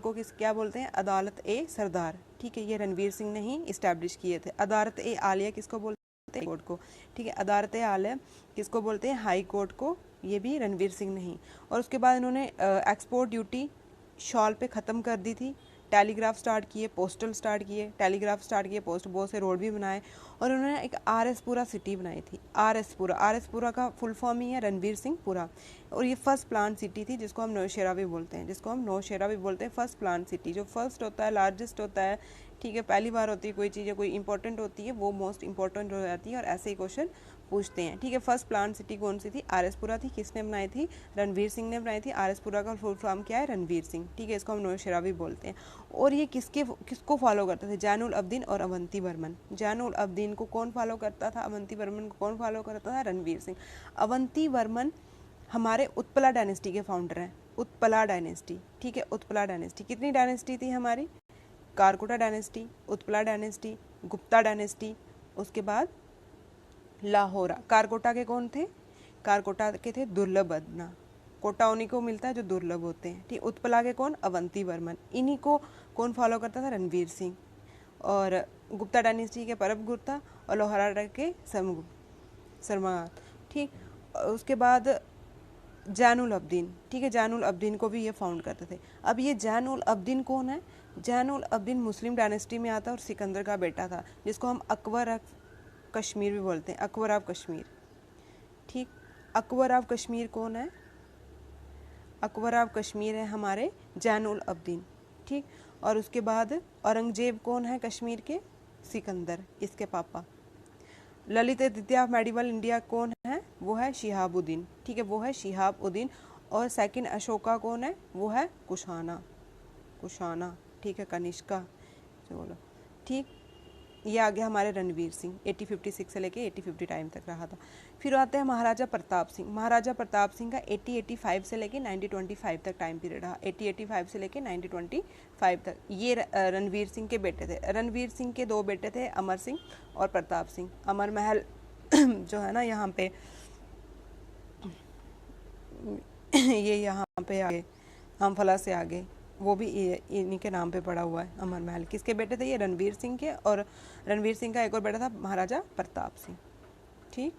को क्या बोलते हैं? अदालत सरदार, ठीक है। ये रणवीर सिंह ने ही इस्टेब्लिश किए थे। अदालत आलिया किसको बोलते हैं? कोर्ट को, ठीक है। अदालत आलिया किसको बोलते हैं? हाई कोर्ट को। ये भी रणवीर सिंह ने ही। और उसके बाद इन्होंने एक्सपोर्ट ड्यूटी शॉल पे ख़त्म कर दी थी। टेलीग्राफ स्टार्ट किए, पोस्ट बहुत से रोड भी बनाए। और उन्होंने एक RS-पुरा सिटी बनाई थी। RS-पुरा का फुल फॉर्म ही है रणवीर सिंह पुरा। और ये फर्स्ट प्लान सिटी थी, जिसको हम नौशेरा भी बोलते हैं। फर्स्ट प्लान सिटी, जो फर्स्ट होता है, लार्जेस्ट होता है, ठीक है, पहली बार होती है कोई चीज़, कोई इंपॉर्टेंट होती है, वो मोस्ट इंपॉर्टेंट हो जाती है। और ऐसे ही क्वेश्चन पूछते हैं, ठीक है। फर्स्ट प्लान सिटी कौन सी थी? RS-पुरा थी। किसने बनाई थी? रणवीर सिंह ने बनाई थी। RS-पुरा का फुल फॉर्म क्या है? रणवीर सिंह, ठीक है। इसको हम नौशेरा भी बोलते हैं। और ये किसको फॉलो करते थे? जैनुल अब्दीन और अवंती वर्मन। जैनुल अब्दीन को कौन फॉलो करता था? अवंती वर्मन को कौन फॉलो करता था? रणवीर सिंह। अवंती वर्मन हमारे उत्पला डायनेस्टी के फाउंडर हैं। उत्पला डायनेस्टी, ठीक है। उत्पला डायनेस्टी कितनी डायनेस्टी थी हमारी? Karkota dynasty, Utpala dynasty, Gupta dynasty, उसके बाद लाहौरा। कारकोटा के कौन थे? कारकोटा के थे दुर्लभ अदना। कोटा उन्हीं को मिलता है जो दुर्लभ होते हैं, ठीक। उत्पला के कौन? अवंती वर्मन। इन्हीं को कौन फॉलो करता था? रणवीर सिंह। और गुप्ता डायनेस्टी के परब गुप्ता और लोहारा के सरमार, ठीक। उसके बाद जैनुल अब्दीन, ठीक है। जैनुल अब्दीन को भी ये फाउंड करते थे। अब ये जैनुल अब्दीन कौन है? जैनुल अब्दीन मुस्लिम डायनेस्टी में आता है और सिकंदर का बेटा था, जिसको हम अकबर ऑफ कश्मीर भी बोलते हैं। अकबर ऑफ कश्मीर, ठीक। अकबर ऑफ कश्मीर कौन है? अकबर ऑफ कश्मीर है हमारे जैनुल अब्दीन, ठीक। और उसके बाद औरंगजेब कौन है कश्मीर के? सिकंदर, इसके पापा। ललित द्वितीय ऑफ मेडिवल इंडिया कौन है? वो है शिहाबुद्दीन, ठीक है, वो है शिहाबुद्दीन। और सेकंड अशोका कौन है? वो है कुशाना, ठीक है, कनिष्का, चलो, ठीक। ये आ गया हमारे रणवीर सिंह। 8056 से लेके 8050 टाइम तक रहा था। फिर आते हैं महाराजा प्रताप सिंह। महाराजा प्रताप सिंह का 8085 से लेके 9025 तक टाइम पीरियड रहा। 8085 से लेके 9025 तक। ये रणवीर सिंह के बेटे थे। रणवीर सिंह के 2 बेटे थे, अमर सिंह और प्रताप सिंह। अमर महल जो है ना यहाँ पे, ये यहाँ पे आगे, अम्फला से आगे, वो भी इन्हीं के नाम पे पड़ा हुआ है अमर महल। किसके बेटे थे ये? रणवीर सिंह के, और रणवीर सिंह का एक और बेटा था महाराजा प्रताप सिंह। ठीक,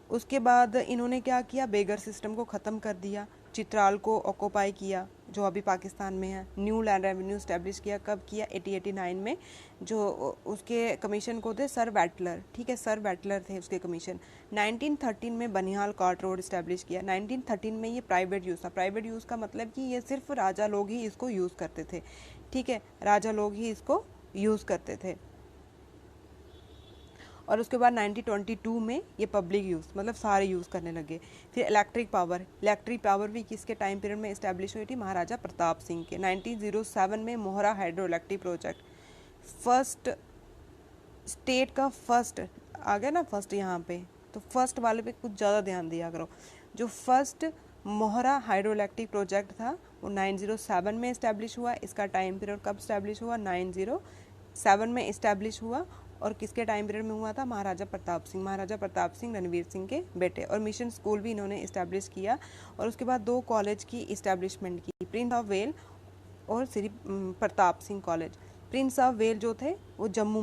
उसके बाद इन्होंने क्या किया, बेगर सिस्टम को ख़त्म कर दिया, चित्राल को ऑक्यूपाई किया जो अभी पाकिस्तान में है, न्यू लैंड रेवेन्यू स्टैब्लिश किया। कब किया? 1889 में। जो उसके कमीशन को थे सर बैटलर, ठीक है, सर बैटलर थे उसके कमीशन। 1913 में बनिहाल कार्ट रोड स्टैब्लिश किया। 1913 में ये प्राइवेट यूज़ था। प्राइवेट यूज़ का मतलब कि ये सिर्फ राजा लोग ही इसको यूज़ करते थे, ठीक है, राजा लोग ही इसको यूज़ करते थे। और उसके बाद 1922 में ये पब्लिक यूज़, मतलब सारे यूज़ करने लगे। फिर इलेक्ट्रिक पावर भी किसके टाइम पीरियड में इस्टेब्लिश हुई थी? महाराजा प्रताप सिंह के। 1907 में Mohra hydro electric project, first state का फर्स्ट आ गया ना, फर्स्ट यहाँ पे, तो फर्स्ट वाले पे कुछ ज़्यादा ध्यान दिया करो। जो फर्स्ट मोहरा हाइड्रो इलेक्ट्रिक प्रोजेक्ट था वो 907 में इस्टेब्लिश हुआ। इसका टाइम पीरियड कब इस्टेब्लिश हुआ? 907 में इस्टेब्लिश हुआ। और किसके टाइम पीरियड में हुआ था? महाराजा प्रताप सिंह। महाराजा प्रताप सिंह रणवीर सिंह के बेटे। और मिशन स्कूल भी इन्होंने इस्टेब्लिश किया। और उसके बाद 2 कॉलेज की इस्टेब्लिशमेंट की, प्रिंस ऑफ वेल और Shri Pratap Singh college. Prince of well जो थे वो जम्मू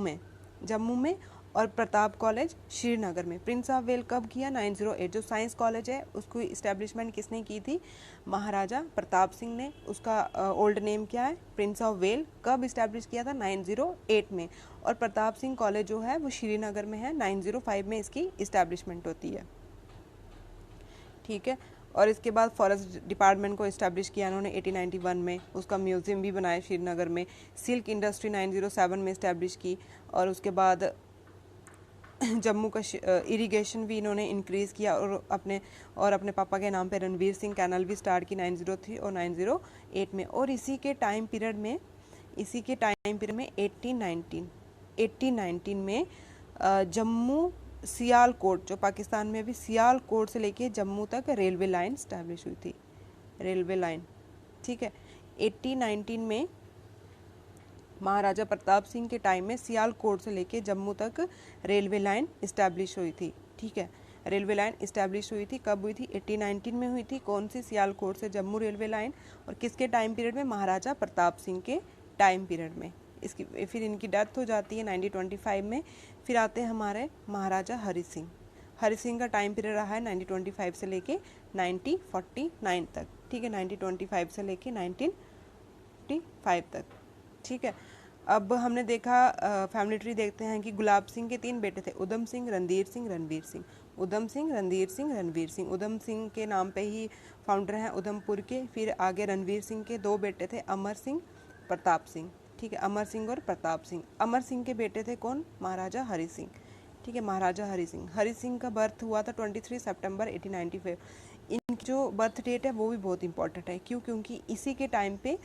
में, और प्रताप कॉलेज श्रीनगर में। प्रिंस ऑफ वेल कब किया? 908। जो साइंस कॉलेज है उसको इस्टेब्लिशमेंट किसने की थी? महाराजा प्रताप सिंह ने। उसका ओल्ड नेम क्या है? Prince of well. कब इस्टेब्लिश किया था? 908 में। और प्रताप सिंह कॉलेज जो है वो श्रीनगर में है। 905 में इसकी इस्टेब्लिशमेंट होती है, ठीक है। और इसके बाद फॉरेस्ट डिपार्टमेंट को इस्टेब्लिश किया उन्होंने 1891 में। उसका म्यूज़ियम भी बनाया श्रीनगर में। सिल्क इंडस्ट्री 907 में इस्टेब्लिश की। और उसके बाद जम्मू का इरिगेशन भी इन्होंने इंक्रीज़ किया, और अपने पापा के नाम पे रणवीर सिंह कैनल भी स्टार्ट की 903 और 908 में। और इसी के टाइम पीरियड में 1819 में जम्मू सियालकोट, जो पाकिस्तान में अभी सियालकोट से लेके जम्मू तक रेलवे लाइन स्टैब्लिश हुई थी, रेलवे लाइन, ठीक है। 1819 में महाराजा प्रताप सिंह के टाइम में सियालकोट से लेके जम्मू तक रेलवे लाइन इस्टेब्लिश हुई थी, ठीक है। रेलवे लाइन इस्टेब्लिश हुई थी, कब हुई थी? 1819 में हुई थी। कौन सी? सियालकोट से जम्मू रेलवे लाइन। और किसके टाइम पीरियड में? महाराजा प्रताप सिंह के टाइम पीरियड में। इसकी फिर इनकी डेथ हो जाती है 1925 में। फिर आते हैं हमारे महाराजा हरि सिंह। हरि सिंह का टाइम पीरियड रहा है 1925 से लेके 1949 तक, ठीक है, 1925 से लेके 1945 तक, ठीक है। अब हमने देखा फैमिली ट्री, देखते हैं कि गुलाब सिंह के 3 बेटे थे, उधम सिंह, रणधीर सिंह, रणवीर सिंह। उधम सिंह, रणधीर सिंह, रणवीर सिंह। उधम सिंह के नाम पे ही फाउंडर हैं उधमपुर के। फिर आगे रणवीर सिंह के 2 बेटे थे, अमर सिंह, प्रताप सिंह, ठीक है, अमर सिंह और प्रताप सिंह। अमर सिंह के बेटे थे कौन? महाराजा हरि सिंह, ठीक है, महाराजा हरि सिंह। हरि सिंह का बर्थ हुआ था 23 सितंबर 1895। इनकी जो बर्थ डेट है वो भी बहुत इंपॉर्टेंट है। क्यों? क्योंकि इसी के टाइम पे,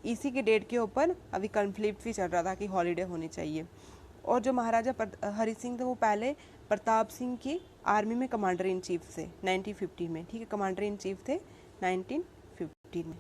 इसी के डेट के ऊपर अभी कन्फ्लिक्ट भी चल रहा था कि हॉलीडे होनी चाहिए। और जो महाराजा हरि सिंह थे वो पहले प्रताप सिंह की आर्मी में कमांडर इन चीफ थे 1950 में, ठीक है, कमांडर इन चीफ थे 1950 में।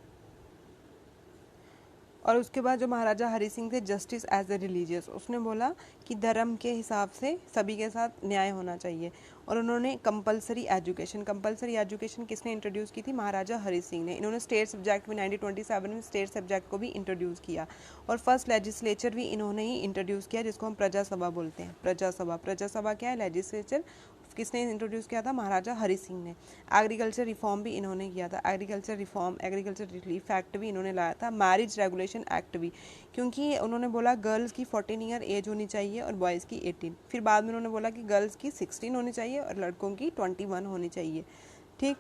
और उसके बाद जो महाराजा हरि सिंह थे, जस्टिस एज ए रिलीजियस, उसने बोला कि धर्म के हिसाब से सभी के साथ न्याय होना चाहिए। और उन्होंने कंपलसरी एजुकेशन किसने इंट्रोड्यूस की थी? महाराजा हरि सिंह ने। इन्होंने स्टेट सब्जेक्ट भी 1927 में स्टेट सब्जेक्ट को भी इंट्रोड्यूस किया। और फर्स्ट लेजिस्लेचर भी इन्होंने ही इंट्रोड्यूस किया, जिसको हम प्रजा सभा बोलते हैं। प्रजा सभा क्या है? लेजिस्लेचर। किसने इंट्रोड्यूस किया था? महाराजा हरि सिंह ने। एग्रीकल्चर रिफॉर्म भी इन्होंने किया था। एग्रीकल्चर रिलीफ एक्ट भी इन्होंने लाया था। मैरिज रेगुलेशन एक्ट भी, क्योंकि उन्होंने बोला गर्ल्स की 14 ईयर एज होनी चाहिए और बॉयज़ की 18। फिर बाद में उन्होंने बोला कि गर्ल्स की 16 होनी चाहिए और लड़कों की 21 होनी चाहिए, ठीक।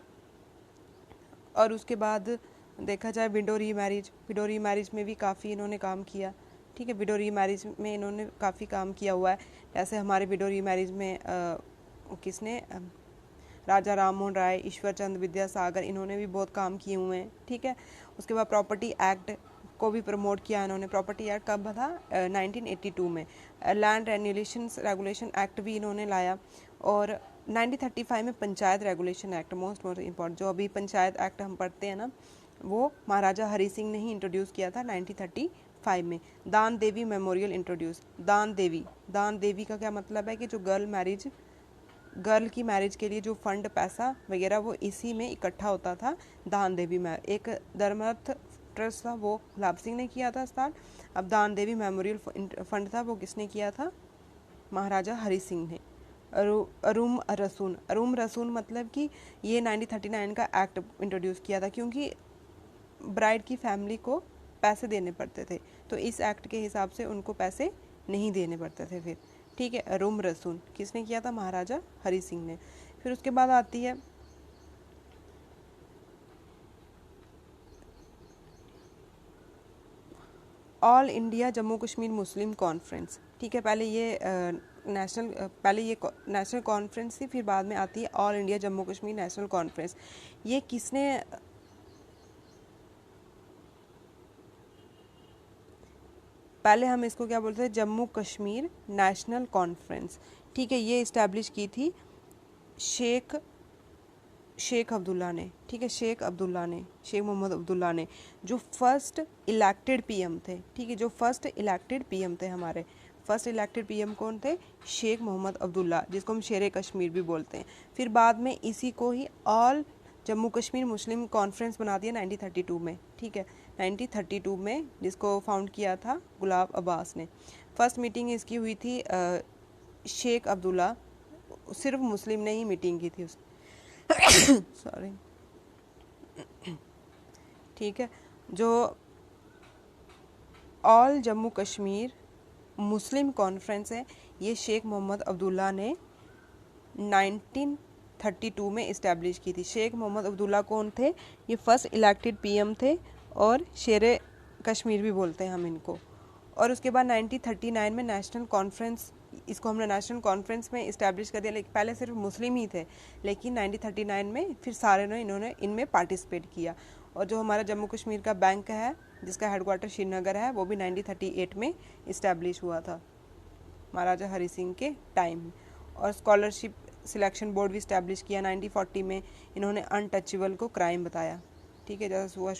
और उसके बाद देखा जाए विडो रीमैरिज में भी काफ़ी इन्होंने काम किया, ठीक है। विडो रीमैरिज में इन्होंने काफ़ी काम किया हुआ है। जैसे हमारे विडो रीमैरिज में किसने? राजा राम मोहन राय, ईश्वर चंद्र विद्यासागर, इन्होंने भी बहुत काम किए हुए हैं, ठीक है। उसके बाद प्रॉपर्टी एक्ट को भी प्रमोट किया इन्होंने। प्रॉपर्टी एक्ट कब था? 1982 में। लैंड रेगुलेशन एक्ट भी इन्होंने लाया। और 1935 में panchayat regulation act, most important, जो अभी पंचायत एक्ट हम पढ़ते हैं ना, वो महाराजा हरि सिंह ने ही इंट्रोड्यूस किया था 1935 में। दान देवी मेमोरियल इंट्रोड्यूस। दान देवी का क्या मतलब है? कि जो गर्ल की मैरिज के लिए जो फंड, पैसा वगैरह, वो इसी में इकट्ठा होता था, दान देवी में। एक धर्मार्थ ट्रस्ट था वो गुलाब सिंह ने किया था स्टार्ट। अब दान देवी मेमोरियल फंड था वो किसने किया था? महाराजा हरि सिंह ने। अरुम रसून मतलब कि ये 1939 का एक्ट इंट्रोड्यूस किया था, क्योंकि ब्राइड की फैमिली को पैसे देने पड़ते थे, तो इस एक्ट के हिसाब से उनको पैसे नहीं देने पड़ते थे फिर, ठीक है। अरुम रसून किसने किया था? महाराजा हरि सिंह ने। फिर उसके बाद आती है ऑल इंडिया जम्मू कश्मीर मुस्लिम कॉन्फ्रेंस, ठीक है। पहले ये नेशनल कॉन्फ्रेंस थी, फिर बाद में आती है all India Jammu Kashmir national conference. ये किसने पहले हम इसको क्या बोलते हैं? जम्मू कश्मीर नेशनल कॉन्फ्रेंस, ठीक है। ये इस्टेब्लिश की थी शेख अब्दुल्ला ने, ठीक है। शेख मोहम्मद अब्दुल्ला ने, जो फर्स्ट इलेक्टेड पीएम थे, ठीक है। जो फर्स्ट इलेक्टेड पीएम थे हमारे, फर्स्ट इलेक्टेड पीएम कौन थे? शेख मोहम्मद अब्दुल्ला, जिसको हम शेर कश्मीर भी बोलते हैं। फिर बाद में इसी को ही ऑल जम्मू कश्मीर मुस्लिम कॉन्फ्रेंस बना दिया 1932 में, ठीक है। 1932 में, जिसको फाउंड किया था गुलाब अब्बास ने। फर्स्ट मीटिंग इसकी हुई थी शेख अब्दुल्ला, सिर्फ मुस्लिम ने ही मीटिंग की थी उसने सॉरी, ठीक है। जो ऑल जम्मू कश्मीर मुस्लिम कॉन्फ्रेंस है, ये शेख मोहम्मद अब्दुल्ला ने 1932 में इस्टेब्लिश की थी। शेख मोहम्मद अब्दुल्ला कौन थे? ये फर्स्ट इलेक्टेड पीएम थे और शेर कश्मीर भी बोलते हैं हम इनको। और उसके बाद 1939 में नेशनल कॉन्फ्रेंस, इसको हमने नेशनल कॉन्फ्रेंस में इस्टेब्लिश कर दिया। लेकिन पहले सिर्फ मुस्लिम ही थे, लेकिन 1939 में फिर सारे ने इन्होंने इनमें पार्टिसिपेट किया। और जो हमारा जम्मू कश्मीर का बैंक है, जिसका हेडक्वार्टर श्रीनगर है, वो भी 1938 में इस्टेब्लिश हुआ था महाराजा हरि सिंह के टाइम। और स्कॉलरशिप सिलेक्शन बोर्ड भी इस्टेब्लिश किया 1940 में। इन्होंने अनटचेबल को क्राइम बताया, ठीक है। जैसे सुबह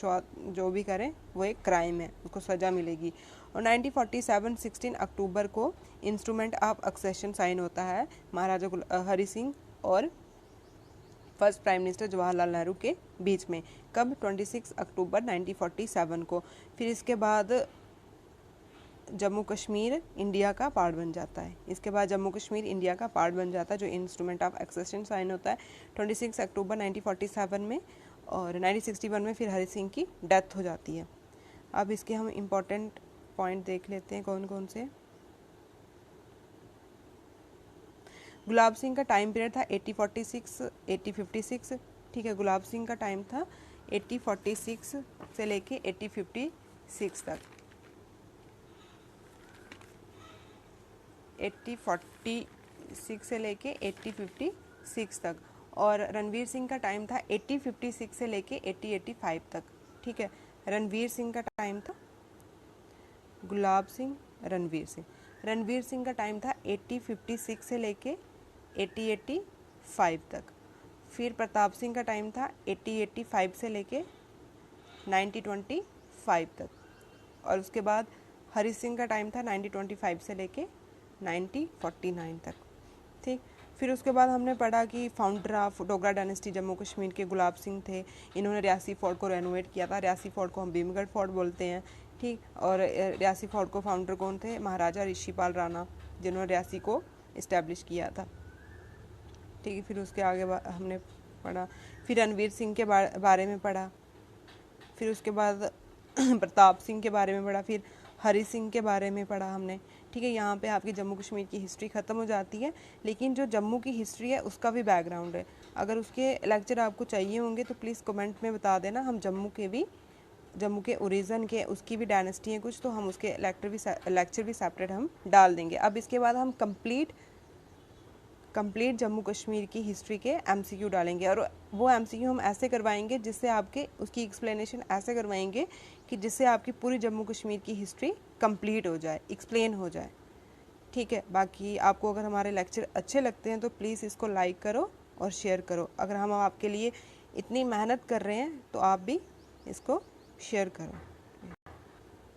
जो भी करें वो एक क्राइम है, उसको सज़ा मिलेगी। और 1947 16 अक्टूबर को इंस्ट्रूमेंट ऑफ एक्सेशन साइन होता है महाराजा हरि सिंह और first prime minister Jawaharlal Nehru के बीच में। कब? 26 अक्टूबर 1947 को। फिर इसके बाद जम्मू कश्मीर इंडिया का पार्ट बन जाता है। इसके बाद जम्मू कश्मीर इंडिया का पार्ट बन जाता है, जो इंस्ट्रूमेंट ऑफ एक्सेशन साइन होता है 26 अक्टूबर 1947 में। और 1961 में फिर हरि सिंह की डेथ हो जाती है। अब इसके हम इम्पोर्टेंट पॉइंट देख लेते हैं कौन कौन से। गुलाब सिंह का टाइम पीरियड था 8046, ठीक है। गुलाब सिंह का टाइम था 8046 से लेके 8056 तक, 8046 से लेके 8056 तक। और रणवीर सिंह का टाइम था 8056 से लेके 8085 तक, ठीक है। रणवीर सिंह का टाइम था, गुलाब सिंह, रणवीर सिंह का टाइम था 8056 से लेके 8085 तक। फिर प्रताप सिंह का टाइम था 8085 से लेके 9025 तक। और उसके बाद हरि सिंह का टाइम था 9025 से लेके 9049 तक, ठीक। फिर उसके बाद हमने पढ़ा कि founder of Dogra dynasty Jammu Kashmir के गुलाब सिंह थे। इन्होंने रियासी फोर्ट को रेनोवेट किया था। रियासी फोर्ट को हम भीमगढ़ फोर्ट बोलते हैं, ठीक। और रियासी फोर्ट को फाउंडर कौन थे? महाराजा ऋषिपाल राणा, जिन्होंने रियासी को इस्टेब्लिश किया था, ठीक है। फिर उसके आगे हमने पढ़ा, फिर रणवीर सिंह के बारे में पढ़ा। फिर उसके बाद प्रताप सिंह के बारे में पढ़ा। फिर हरि सिंह के बारे में पढ़ा हमने, ठीक है। यहाँ पे आपकी जम्मू कश्मीर की हिस्ट्री ख़त्म हो जाती है, लेकिन जो जम्मू की हिस्ट्री है उसका भी बैकग्राउंड है। अगर उसके लेक्चर आपको चाहिए होंगे तो प्लीज़ कमेंट में बता देना। हम जम्मू के ओरिजिन के, उसकी भी डायनेस्टी है कुछ, तो हम उसके लेक्चर भी सेपरेट हम डाल देंगे। अब इसके बाद हम कंप्लीट जम्मू कश्मीर की हिस्ट्री के एमसीक्यू डालेंगे। और वो एमसीक्यू हम ऐसे करवाएंगे जिससे आपके उसकी एक्सप्लेनेशन ऐसे करवाएंगे कि जिससे आपकी पूरी जम्मू कश्मीर की हिस्ट्री कंप्लीट हो जाए, एक्सप्लेन हो जाए, ठीक है। बाकी आपको अगर हमारे लेक्चर अच्छे लगते हैं तो प्लीज़ इसको लाइक करो और शेयर करो। अगर हम आपके लिए इतनी मेहनत कर रहे हैं तो आप भी इसको शेयर करो।